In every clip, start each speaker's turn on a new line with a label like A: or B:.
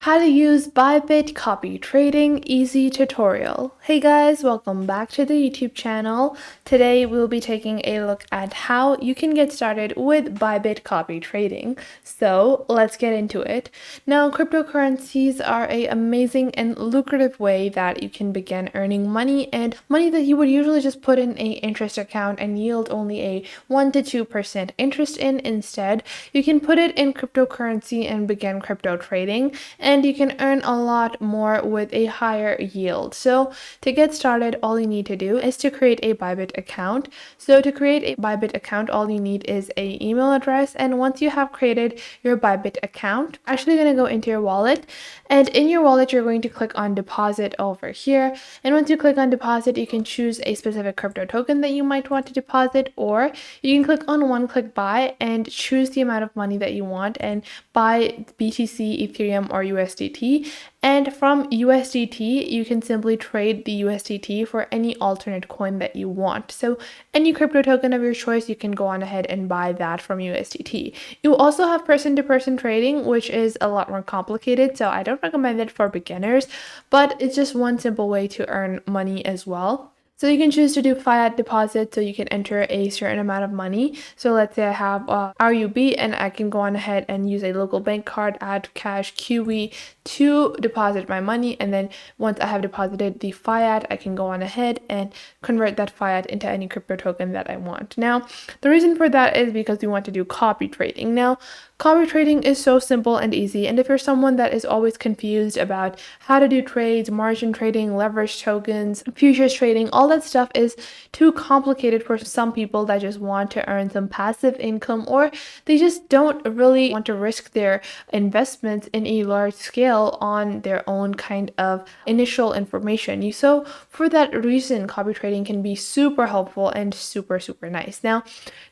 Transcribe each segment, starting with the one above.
A: How to use Bybit copy trading easy tutorial. Hey guys, welcome back to the YouTube channel. Today we'll be taking a look at how you can get started with Bybit copy trading. So let's get into it. Now, cryptocurrencies are an amazing and lucrative way that you can begin earning money, and money that you would usually just put in a interest account and yield only a 1 to 2% interest in. Instead, you can put it in cryptocurrency and begin crypto trading, and you can earn a lot more with a higher yield. So to get started, all you need to do is to create a Bybit account. So to create a Bybit account, all you need is an email address, and once you have created your Bybit account, actually going to go into your wallet, and in your wallet you're going to click on deposit over here. And once you click on deposit, you can choose a specific crypto token that you might want to deposit, or you can click on one click buy and choose the amount of money that you want and buy BTC, Ethereum, or USDT. And from USDT, you can simply trade the USDT for any alternate coin that you want. So any crypto token of your choice, you can go on ahead and buy that from USDT. You also have person-to-person trading, which is a lot more complicated, so I don't recommend it for beginners, but it's just one simple way to earn money as well. So you can choose to do fiat deposit, so you can enter a certain amount of money. So let's say I have RUB, and I can go on ahead and use a local bank card, add cash, QE to deposit my money. And then once I have deposited the fiat, I can go on ahead and convert that fiat into any crypto token that I want. Now, the reason for that is because we want to do copy trading. Now, copy trading is so simple and easy, and if you're someone that is always confused about how to do trades, margin trading, leverage tokens, futures trading, all that stuff is too complicated for some people that just want to earn some passive income, or they just don't really want to risk their investments in a large scale on their own kind of initial information. So for that reason, copy trading can be super helpful and super nice. Now,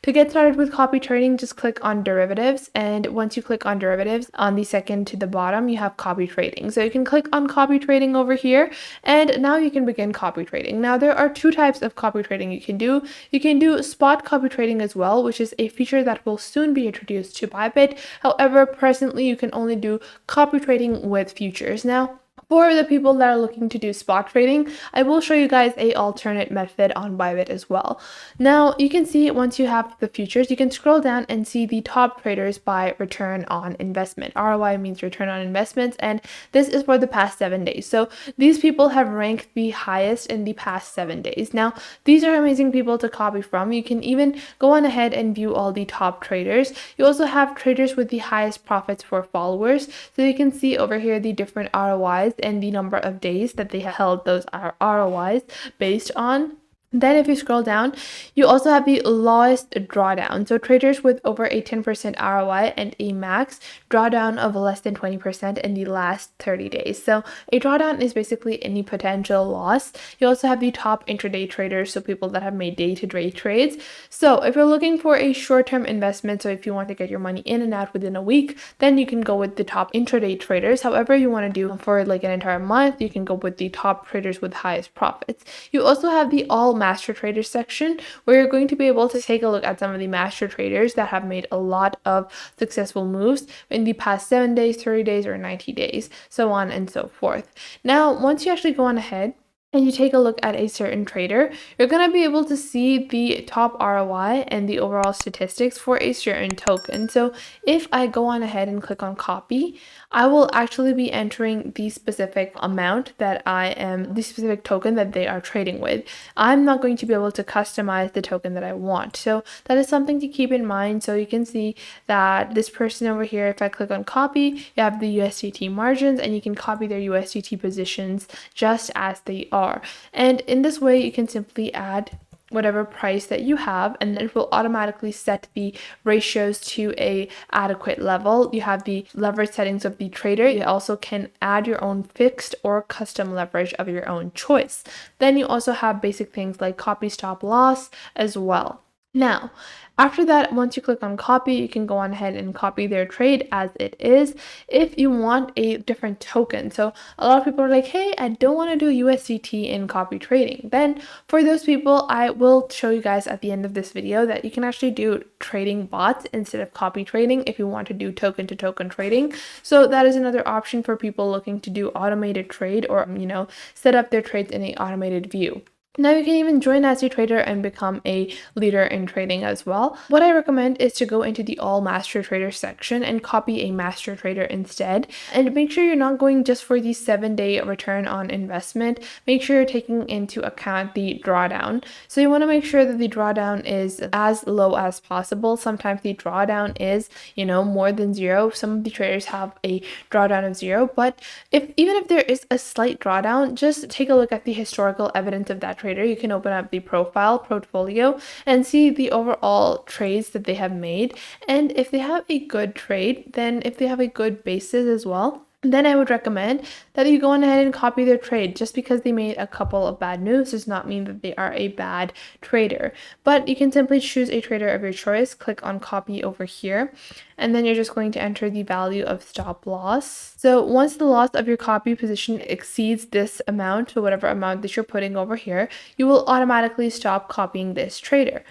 A: to get started with copy trading, just click on derivatives, and once you click on derivatives, on the second to the bottom, you have copy trading. So you can click on copy trading over here, and now you can begin copy trading. Now, there are two types of copy trading you can do. You can do spot copy trading as well, which is a feature that will soon be introduced to Bybit. However, presently you can only do copy trading with futures. Now, for the people that are looking to do spot trading, I will show you guys a alternate method on Bybit as well. Now, you can see once you have the futures, you can scroll down and see the top traders by return on investment. ROI means return on investments, and this is for the past 7 days. So these people have ranked the highest in the past 7 days. Now, these are amazing people to copy from. You can even go on ahead and view all the top traders. You also have traders with the highest profits for followers. So you can see over here the different ROIs and the number of days that they held those ROIs based on. Then if you scroll down, you also have the lowest drawdown. So traders with over a 10% ROI and a max drawdown of less than 20% in the last 30 days. So a drawdown is basically any potential loss. You also have the top intraday traders, so people that have made day-to-day trades. So if you're looking for a short-term investment, so if you want to get your money in and out within a week, then you can go with the top intraday traders. However, you want to do for like an entire month, you can go with the top traders with highest profits. You also have the all master traders section, where you're going to be able to take a look at some of the master traders that have made a lot of successful moves in the past 7 days, 30 days, or 90 days, so on and so forth. Now, once you actually go on ahead and you take a look at a certain trader, you're going to be able to see the top ROI and the overall statistics for a certain token. So if I go on ahead and click on copy, I will actually be entering the specific amount that the specific token that they are trading with. I'm not going to be able to customize the token that I want. So that is something to keep in mind. So you can see that this person over here, if I click on copy, you have the USDT margins, and you can copy their USDT positions just as they are. And in this way, you can simply add whatever price that you have, and it will automatically set the ratios to a adequate level. You have the leverage settings of the trader. You also can add your own fixed or custom leverage of your own choice. Then you also have basic things like copy stop loss as well. Now, after that, once you click on copy, you can go on ahead and copy their trade as it is if you want a different token. So a lot of people are like, hey, I don't want to do USDT in copy trading. Then for those people, I will show you guys at the end of this video that you can actually do trading bots instead of copy trading if you want to do token to token trading. So that is another option for people looking to do automated trade or, set up their trades in an automated view. Now you can even join as a trader and become a leader in trading as well. What I recommend is to go into the all master trader section and copy a master trader instead. And make sure you're not going just for the 7-day return on investment. Make sure you're taking into account the drawdown. So you want to make sure that the drawdown is as low as possible. Sometimes the drawdown is, more than zero. Some of the traders have a drawdown of zero, but even if there is a slight drawdown, just take a look at the historical evidence of that trader. You can open up the portfolio and see the overall trades that they have made. And if they have a good trade, then if they have a good basis as well, then I would recommend that you go on ahead and copy their trade. Just because they made a couple of bad moves does not mean that they are a bad trader. But you can simply choose a trader of your choice, click on copy over here, and then you're just going to enter the value of stop loss. So once the loss of your copy position exceeds this amount, so whatever amount that you're putting over here, you will automatically stop copying this trader.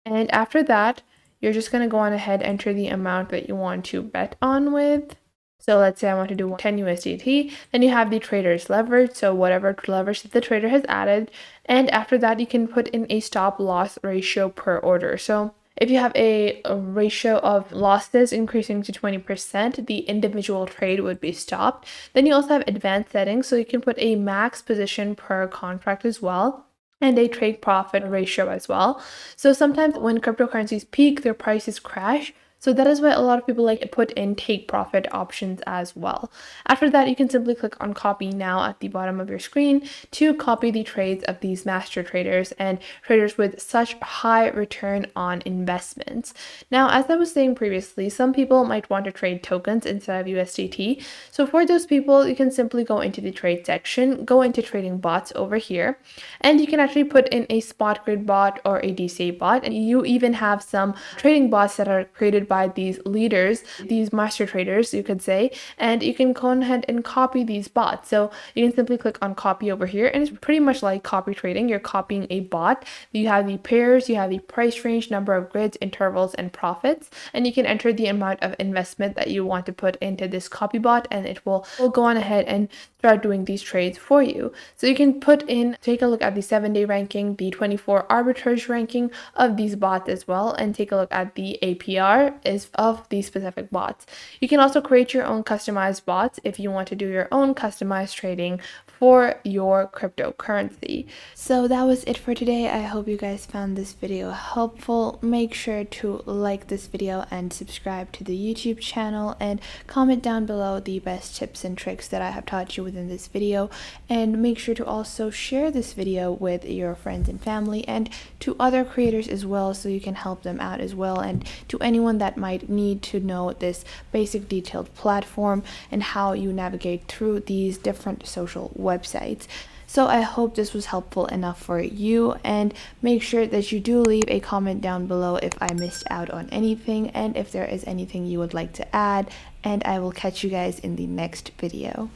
A: And after that, you're just going to go on ahead, enter the amount that you want to bet on with. So let's say I want to do 10 USDT, then you have the trader's leverage, so whatever leverage that the trader has added, and after that you can put in a stop loss ratio per order. So if you have a ratio of losses increasing to 20%, the individual trade would be stopped. Then you also have advanced settings, so you can put a max position per contract as well, and a trade profit ratio as well. So sometimes when cryptocurrencies peak, their prices crash. So that is why a lot of people like to put in take profit options as well. After that, you can simply click on copy now at the bottom of your screen to copy the trades of these master traders and traders with such high return on investments. Now, as I was saying previously, some people might want to trade tokens instead of USDT. So for those people, you can simply go into the trade section, go into trading bots over here, and you can actually put in a spot grid bot or a DCA bot. And you even have some trading bots that are created by these leaders, these master traders, you could say, and you can go ahead and copy these bots. So you can simply click on copy over here, and it's pretty much like copy trading. You're copying a bot. You have the pairs, you have the price range, number of grids, intervals, and profits, and you can enter the amount of investment that you want to put into this copy bot, and it will go on ahead and start doing these trades for you. So you can take a look at the 7-day ranking, the 24 arbitrage ranking of these bots as well, and take a look at the APR is of these specific bots. You can also create your own customized bots if you want to do your own customized trading for your cryptocurrency. So that was it for today. I hope you guys found this video helpful. Make sure to like this video and subscribe to the YouTube channel, and comment down below the best tips and tricks that I have taught you within this video, and make sure to also share this video with your friends and family and to other creators as well, so you can help them out as well, and to anyone that might need to know this basic detailed platform and how you navigate through these different social websites. So I hope this was helpful enough for you, and make sure that you do leave a comment down below if I missed out on anything and if there is anything you would like to add, and I will catch you guys in the next video.